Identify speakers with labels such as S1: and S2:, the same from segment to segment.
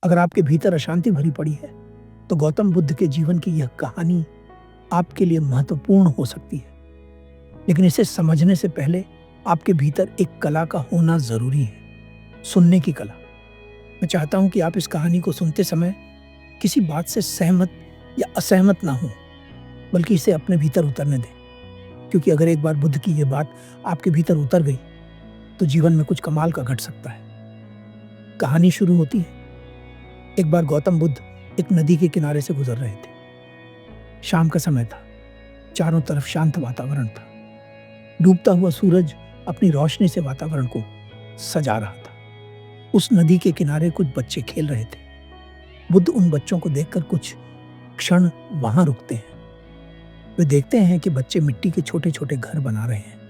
S1: अगर आपके भीतर अशांति भरी पड़ी है तो गौतम बुद्ध के जीवन की यह कहानी आपके लिए महत्वपूर्ण हो सकती है। लेकिन इसे समझने से पहले आपके भीतर एक कला का होना जरूरी है, सुनने की कला। मैं चाहता हूं कि आप इस कहानी को सुनते समय किसी बात से सहमत या असहमत ना हो, बल्कि इसे अपने भीतर उतरने दें। क्योंकि अगर एक बार बुद्ध की यह बात आपके भीतर उतर गई तो जीवन में कुछ कमाल का घट सकता है। कहानी शुरू होती है। एक बार गौतम बुद्ध एक नदी के किनारे से गुजर रहे थे। शाम का समय था, चारों तरफ शांत वातावरण था। डूबता हुआ सूरज अपनी रोशनी से वातावरण को सजा रहा था। उस नदी के किनारे कुछ बच्चे खेल रहे थे। बुद्ध उन बच्चों को देखकर कुछ क्षण वहां रुकते हैं। वे देखते हैं कि बच्चे मिट्टी के छोटे छोटे घर बना रहे हैं।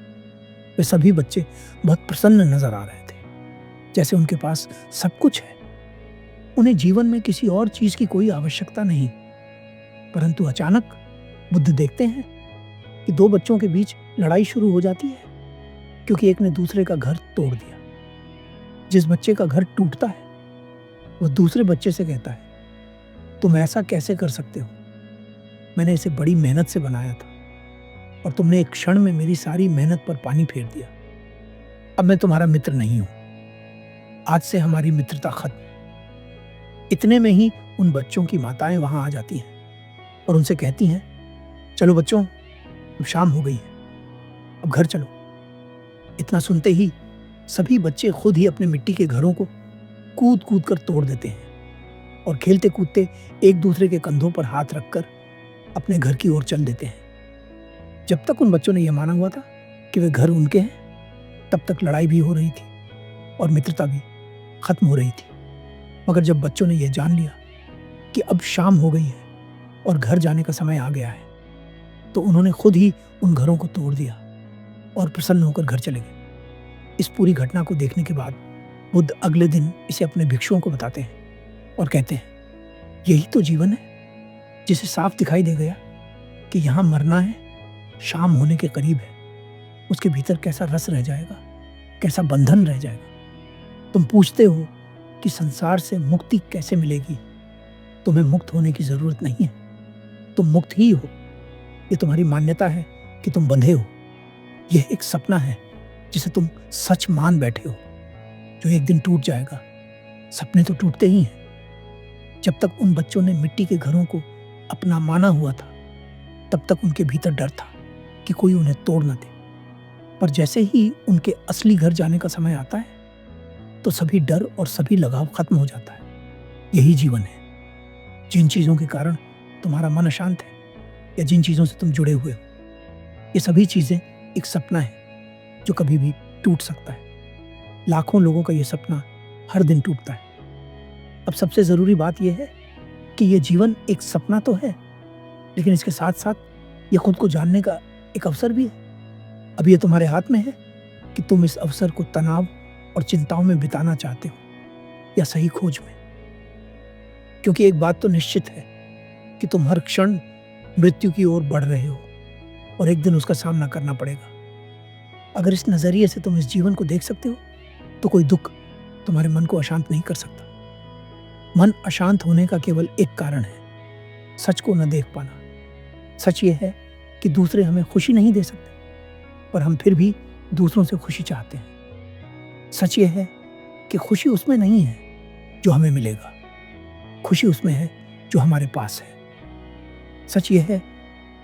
S1: वे सभी बच्चे बहुत प्रसन्न नजर आ रहे थे, जैसे उनके पास सब कुछ है। उन्हें जीवन में किसी और चीज की कोई आवश्यकता नहीं। परंतु अचानक बुद्ध देखते हैं कि दो बच्चों के बीच लड़ाई शुरू हो जाती है, क्योंकि एक ने दूसरे का घर तोड़ दिया। जिस बच्चे का घर टूटता है वह दूसरे बच्चे से कहता है, तुम ऐसा कैसे कर सकते हो? मैंने इसे बड़ी मेहनत से बनाया था और तुमने एक क्षण में मेरी सारी मेहनत पर पानी फेर दिया। अब मैं तुम्हारा मित्र नहीं हूं। आज से हमारी मित्रता खत्म। इतने में ही उन बच्चों की माताएं वहां आ जाती हैं और उनसे कहती हैं, चलो बच्चों, अब शाम हो गई है, अब घर चलो। इतना सुनते ही सभी बच्चे खुद ही अपने मिट्टी के घरों को कूद कूद कर तोड़ देते हैं और खेलते कूदते एक दूसरे के कंधों पर हाथ रखकर अपने घर की ओर चल देते हैं। जब तक उन बच्चों ने यह माना हुआ था कि वे घर उनके हैं, तब तक लड़ाई भी हो रही थी और मित्रता भी खत्म हो रही थी। मगर जब बच्चों ने यह जान लिया कि अब शाम हो गई है और घर जाने का समय आ गया है, तो उन्होंने खुद ही उन घरों को तोड़ दिया और प्रसन्न होकर घर चले गए। इस पूरी घटना को देखने के बाद बुद्ध अगले दिन इसे अपने भिक्षुओं को बताते हैं और कहते हैं, यही तो जीवन है, जिसे साफ दिखाई दे गया कि यहाँ मरना है, शाम होने के करीब है। उसके भीतर कैसा रस रह जाएगा, कैसा बंधन रह जाएगा। तुम पूछते हो कि संसार से मुक्ति कैसे मिलेगी? तुम्हें मुक्त होने की जरूरत नहीं है, तुम मुक्त ही हो। ये तुम्हारी मान्यता है कि तुम बंधे हो। यह एक सपना है जिसे तुम सच मान बैठे हो, जो एक दिन टूट जाएगा। सपने तो टूटते ही हैं। जब तक उन बच्चों ने मिट्टी के घरों को अपना माना हुआ था, तब तक उनके भीतर डर था कि कोई उन्हें तोड़ न दे। पर जैसे ही उनके असली घर जाने का समय आता है, तो सभी डर और सभी लगाव खत्म हो जाता है। यही जीवन है। जिन चीजों के कारण तुम्हारा मन अशांत है या जिन चीजों से तुम जुड़े हुए हो, ये सभी चीजें एक सपना है जो कभी भी टूट सकता है। लाखों लोगों का ये सपना हर दिन टूटता है। अब सबसे जरूरी बात यह है कि ये जीवन एक सपना तो है, लेकिन इसके साथ साथ ये खुद को जानने का एक अवसर भी है। अब ये तुम्हारे हाथ में है कि तुम इस अवसर को तनाव और चिंताओं में बिताना चाहते हो या सही खोज में। क्योंकि एक बात तो निश्चित है कि तुम हर क्षण मृत्यु की ओर बढ़ रहे हो और एक दिन उसका सामना करना पड़ेगा। अगर इस नजरिए से तुम इस जीवन को देख सकते हो, तो कोई दुख तुम्हारे मन को अशांत नहीं कर सकता। मन अशांत होने का केवल एक कारण है, सच को न देख पाना। सच ये है कि दूसरे हमें खुशी नहीं दे सकते, पर हम फिर भी दूसरों से खुशी चाहते हैं। सच ये है कि खुशी उसमें नहीं है जो हमें मिलेगा, खुशी उसमें है जो हमारे पास है। सच ये है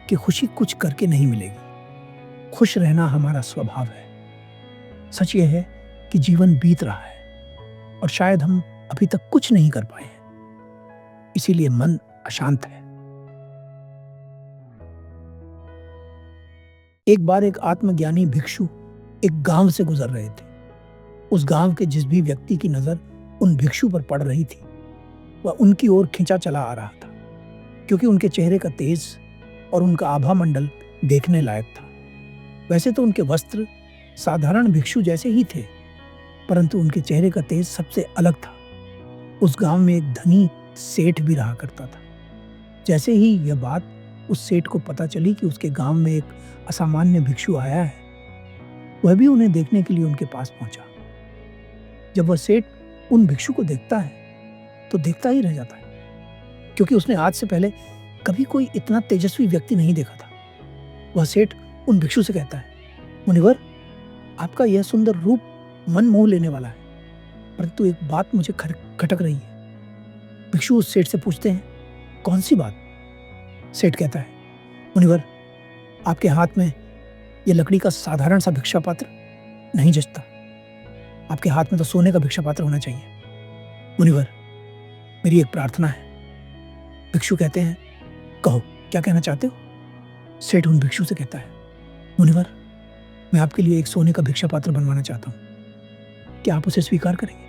S1: कि खुशी कुछ करके नहीं मिलेगी, खुश रहना हमारा स्वभाव है। सच ये है कि जीवन बीत रहा है और शायद हम अभी तक कुछ नहीं कर पाए हैं, इसीलिए मन अशांत है। एक बार एक आत्मज्ञानी भिक्षु एक गांव से गुजर रहे थे। उस गांव के जिस भी व्यक्ति की नजर उन भिक्षु पर पड़ रही थी, वह उनकी ओर खिंचा चला आ रहा था, क्योंकि उनके चेहरे का तेज और उनका आभा मंडल देखने लायक था। वैसे तो उनके वस्त्र साधारण भिक्षु जैसे ही थे, परंतु उनके चेहरे का तेज सबसे अलग था। उस गांव में एक धनी सेठ भी रहा करता था। जैसे ही यह बात उस सेठ को पता चली कि उसके गांव में एक असामान्य भिक्षु आया है, वह भी उन्हें देखने के लिए उनके पास पहुंचा। जब वह सेठ उन भिक्षु को देखता है तो देखता ही रह जाता है, क्योंकि उसने आज से पहले कभी कोई इतना तेजस्वी व्यक्ति नहीं देखा था। वह सेठ उन भिक्षु से कहता है, मुनिवर, आपका यह सुंदर रूप मन मोह लेने वाला है, परंतु एक बात मुझे खटक रही है। भिक्षु उस सेठ से पूछते हैं, कौन सी बात? सेठ कहता है, मुनिवर, आपके हाथ में यह लकड़ी का साधारण सा भिक्षा पात्र नहीं जचता। आपके हाथ में तो सोने का भिक्षा पात्र होना चाहिए। मुनिवर, मेरी एक प्रार्थना है। भिक्षु कहते हैं, कहो, क्या कहना चाहते हो? सेठ उन भिक्षु से कहता है, मुनिवर, मैं आपके लिए एक सोने का भिक्षा पात्र बनवाना चाहता हूं, क्या आप उसे स्वीकार करेंगे?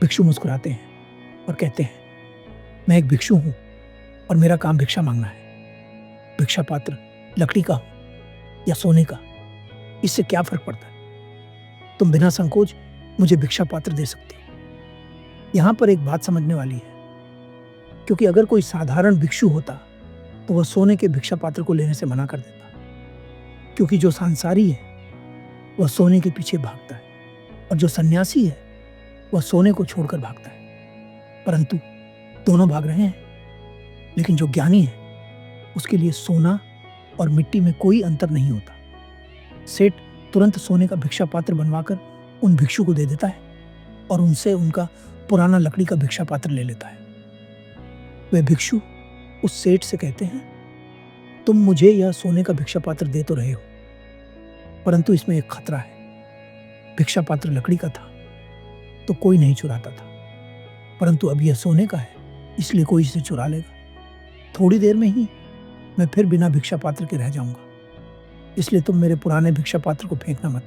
S1: भिक्षु मुस्कुराते हैं और कहते हैं, मैं एक भिक्षु हूं और मेरा काम भिक्षा मांगना है। भिक्षा पात्र लकड़ी का हो या सोने का, इससे क्या फर्क पड़ता है? तुम बिना संकोच मुझे भिक्षा पात्र दे सकते हो। यहां पर एक बात समझने वाली है, क्योंकि अगर कोई साधारण भिक्षु होता तो वह सोने के भिक्षा पात्र को लेने से मना कर देता, क्योंकि जो सांसारी है वह सोने के पीछे भागता है और जो सन्यासी है वह सोने को छोड़कर भागता है। परंतु दोनों भाग रहे हैं, लेकिन जो ज्ञानी है उसके लिए सोना और मिट्टी में कोई अंतर नहीं होता। सेठ तुरंत सोने का भिक्षा पात्र बनवाकर उन भिक्षु को दे देता है और उनसे उनका पुराना लकड़ी का भिक्षा पात्र ले लेता है। वे भिक्षु उस सेठ से कहते हैं, तुम मुझे यह सोने का भिक्षा पात्र दे तो रहे हो, परंतु इसमें एक खतरा है। भिक्षा पात्र लकड़ी का था तो कोई नहीं चुराता था, परंतु अब यह सोने का है, इसलिए कोई इसे चुरा लेगा। थोड़ी देर में ही मैं फिर बिना भिक्षा पात्र के रह जाऊंगा, इसलिए तुम मेरे पुराने भिक्षा पात्र को फेंकना मत,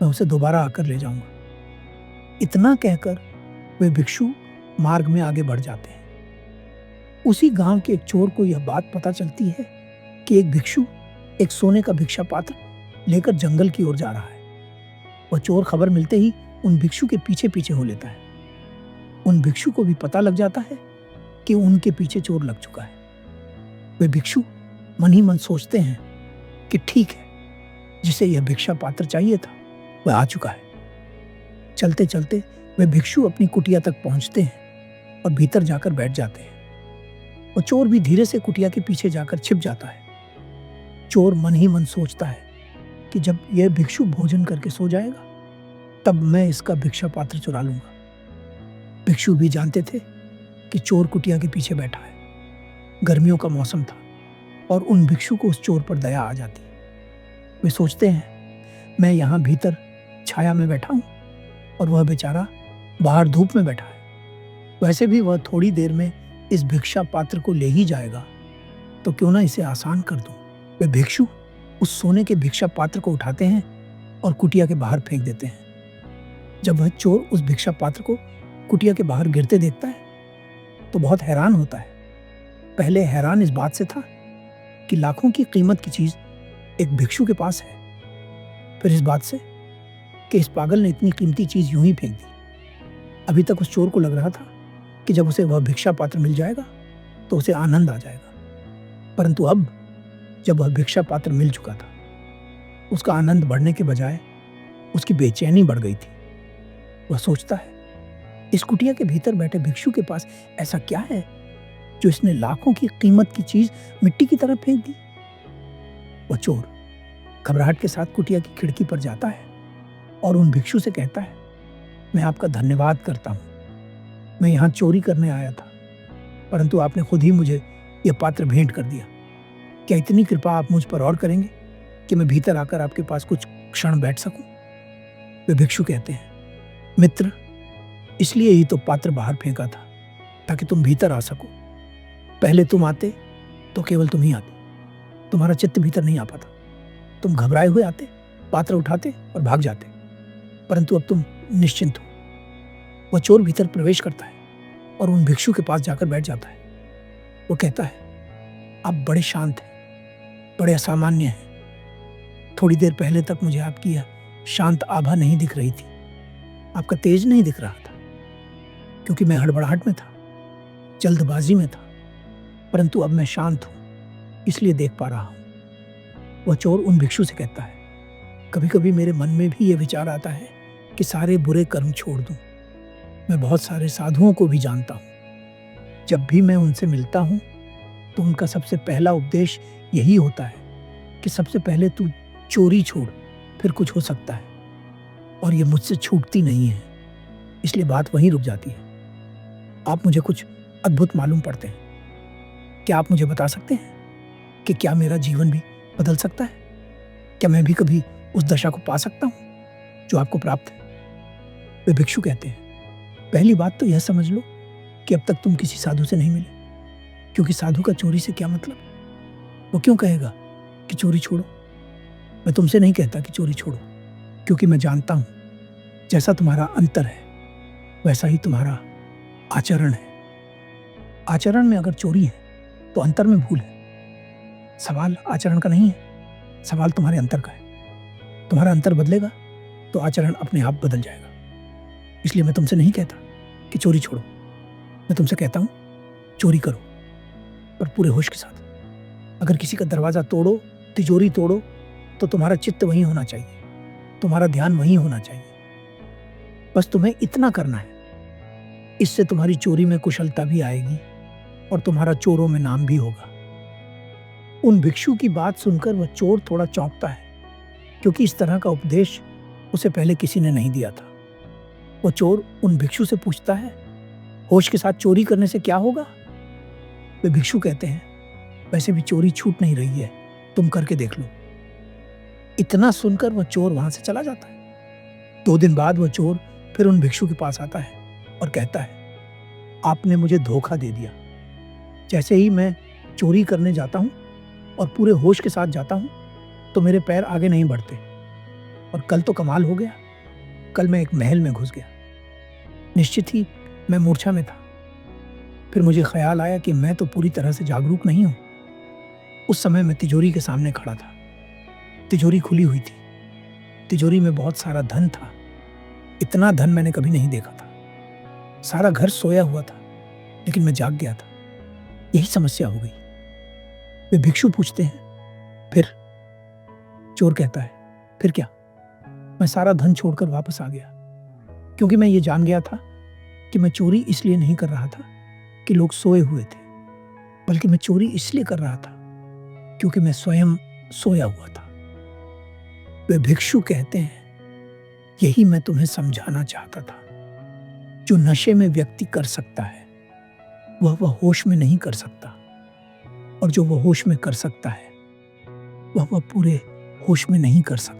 S1: मैं उसे दोबारा आकर ले जाऊंगा। इतना कहकर वे भिक्षु मार्ग में आगे बढ़ जाते हैं। उसी गांव के एक चोर को यह बात पता चलती है कि एक भिक्षु एक सोने का भिक्षा पात्र लेकर जंगल की ओर जा रहा है। वह चोर खबर मिलते ही उन भिक्षु के पीछे पीछे हो लेता है। उन भिक्षु को भी पता लग जाता है कि उनके पीछे चोर लग चुका है। वे भिक्षु मन ही मन सोचते हैं कि ठीक है, जिसे यह भिक्षा पात्र चाहिए था वह आ चुका है। चलते चलते वे भिक्षु अपनी कुटिया तक पहुंचते हैं और भीतर जाकर बैठ जाते हैं। और चोर भी धीरे से कुटिया के पीछे जाकर छिप जाता है। चोर मन ही मन सोचता है कि जब यह भिक्षु भोजन करके सो जाएगा तब मैं इसका भिक्षा पात्र चुरा लूंगा। भिक्षु भी जानते थे कि चोर कुटिया के पीछे बैठा है। गर्मियों का मौसम था और उन भिक्षु को उस चोर पर दया आ जाती। वे सोचते हैं, मैं यहाँ भीतर छाया में बैठा हूँ और वह बेचारा बाहर धूप में बैठा है। वैसे भी वह थोड़ी देर में इस भिक्षा पात्र को ले ही जाएगा, तो क्यों ना इसे आसान कर दूं। वे भिक्षु उस सोने के भिक्षा पात्र को उठाते हैं और कुटिया के बाहर फेंक देते हैं। जब वह चोर उस भिक्षा पात्र को कुटिया के बाहर गिरते देखता है तो बहुत हैरान होता है। पहले हैरान इस बात से था कि लाखों की कीमत की चीज एक भिक्षु के पास है, फिर इस बात से कि इस पागल ने इतनी कीमती चीज यूं ही फेंक दी। अभी तक उस चोर को लग रहा था कि जब उसे वह भिक्षा पात्र मिल जाएगा तो उसे आनंद आ जाएगा, परंतु अब जब वह भिक्षा पात्र मिल चुका था, उसका आनंद बढ़ने के बजाय उसकी बेचैनी बढ़ गई थी। वह सोचता है, इस कुटिया के भीतर बैठे भिक्षु के पास ऐसा क्या है जो इसने लाखों की कीमत की चीज मिट्टी की तरह फेंक दी। वह चोर घबराहट के साथ कुटिया की खिड़की पर जाता है और उन भिक्षु से कहता है, मैं आपका धन्यवाद करता हूं। मैं यहाँ चोरी करने आया था, परंतु आपने खुद ही मुझे यह पात्र भेंट कर दिया। क्या इतनी कृपा आप मुझ पर और करेंगे कि मैं भीतर आकर आपके पास कुछ क्षण बैठ सकूं? वे भिक्षु कहते हैं, मित्र, इसलिए ही तो पात्र बाहर फेंका था ताकि तुम भीतर आ सको। पहले तुम आते तो केवल तुम ही आते, तुम्हारा चित्त भीतर नहीं आ पाता। तुम घबराए हुए आते, पात्र उठाते और भाग जाते, परंतु अब तुम निश्चिंत हो। वह चोर भीतर प्रवेश करता है और उन भिक्षु के पास जाकर बैठ जाता है। वो कहता है, आप बड़े शांत हैं, बड़े असामान्य हैं। थोड़ी देर पहले तक मुझे आपकी यह शांत आभा नहीं दिख रही थी, आपका तेज नहीं दिख रहा था, क्योंकि मैं हड़बड़ाहट में था, जल्दबाजी में था, परंतु अब मैं शांत हूं, इसलिए देख पा रहा हूं। वह चोर उन भिक्षु से कहता है, कभी कभी मेरे मन में भी यह विचार आता है कि सारे बुरे कर्म छोड़ दूं, मैं बहुत सारे साधुओं को भी जानता हूँ। जब भी मैं उनसे मिलता हूँ तो उनका सबसे पहला उपदेश यही होता है कि सबसे पहले तू चोरी छोड़, फिर कुछ हो सकता है। और ये मुझसे छूटती नहीं है, इसलिए बात वहीं रुक जाती है। आप मुझे कुछ अद्भुत मालूम पड़ते हैं। क्या आप मुझे बता सकते हैं कि क्या मेरा जीवन भी बदल सकता है? क्या मैं भी कभी उस दशा को पा सकता हूँ जो आपको प्राप्त है? वे भिक्षु कहते हैं, पहली बात तो यह समझ लो कि अब तक तुम किसी साधु से नहीं मिले, क्योंकि साधु का चोरी से क्या मतलब? वो क्यों कहेगा कि चोरी छोड़ो? मैं तुमसे नहीं कहता कि चोरी छोड़ो, क्योंकि मैं जानता हूं जैसा तुम्हारा अंतर है वैसा ही तुम्हारा आचरण है। आचरण में अगर चोरी है तो अंतर में भूल है। सवाल आचरण का नहीं है, सवाल तुम्हारे अंतर का है। तुम्हारा अंतर बदलेगा तो आचरण अपने आप बदल जाएगा। इसलिए मैं तुमसे नहीं कहता कि चोरी छोड़ो, मैं तुमसे कहता हूं चोरी करो, पर पूरे होश के साथ। अगर किसी का दरवाजा तोड़ो, तिजोरी तोड़ो, तो तुम्हारा चित्त वहीं होना चाहिए, तुम्हारा ध्यान वहीं होना चाहिए। बस तुम्हें इतना करना है। इससे तुम्हारी चोरी में कुशलता भी आएगी और तुम्हारा चोरों में नाम भी होगा। उन भिक्षु की बात सुनकर वह चोर थोड़ा चौंकता है, क्योंकि इस तरह का उपदेश उसे पहले किसी ने नहीं दिया था। वो चोर उन भिक्षु से पूछता है, होश के साथ चोरी करने से क्या होगा? वे भिक्षु कहते हैं, वैसे भी चोरी छूट नहीं रही है, तुम करके देख लो। इतना सुनकर वह चोर वहां से चला जाता है। 2 दिन बाद वह चोर फिर उन भिक्षु के पास आता है और कहता है, आपने मुझे धोखा दे दिया। जैसे ही मैं चोरी करने जाता हूं और पूरे होश के साथ जाता हूं तो मेरे पैर आगे नहीं बढ़ते। और कल तो कमाल हो गया, कल मैं एक महल में घुस गया। निश्चित ही मैं मूर्छा में था। फिर मुझे ख्याल आया कि मैं तो पूरी तरह से जागरूक नहीं हूं। उस समय मैं तिजोरी के सामने खड़ा था। तिजोरी खुली हुई थी। तिजोरी में बहुत सारा धन था। इतना धन मैंने कभी नहीं देखा था। सारा घर सोया हुआ था, लेकिन मैं जाग गया था। यही समस्या हो गई। वे भिक्षु पूछते हैं, फिर? चोर कहता है, फिर क्या? मैं सारा धन छोड़कर वापस आ गया, क्योंकि मैं ये जान गया था कि मैं चोरी इसलिए नहीं कर रहा था कि लोग सोए हुए थे, बल्कि मैं चोरी इसलिए कर रहा था क्योंकि मैं स्वयं सोया हुआ था। वे भिक्षु कहते हैं, यही मैं तुम्हें समझाना चाहता था। जो नशे में व्यक्ति कर सकता है वह होश में नहीं कर सकता, और जो वह होश में कर सकता है वह पूरे होश में नहीं कर सकता।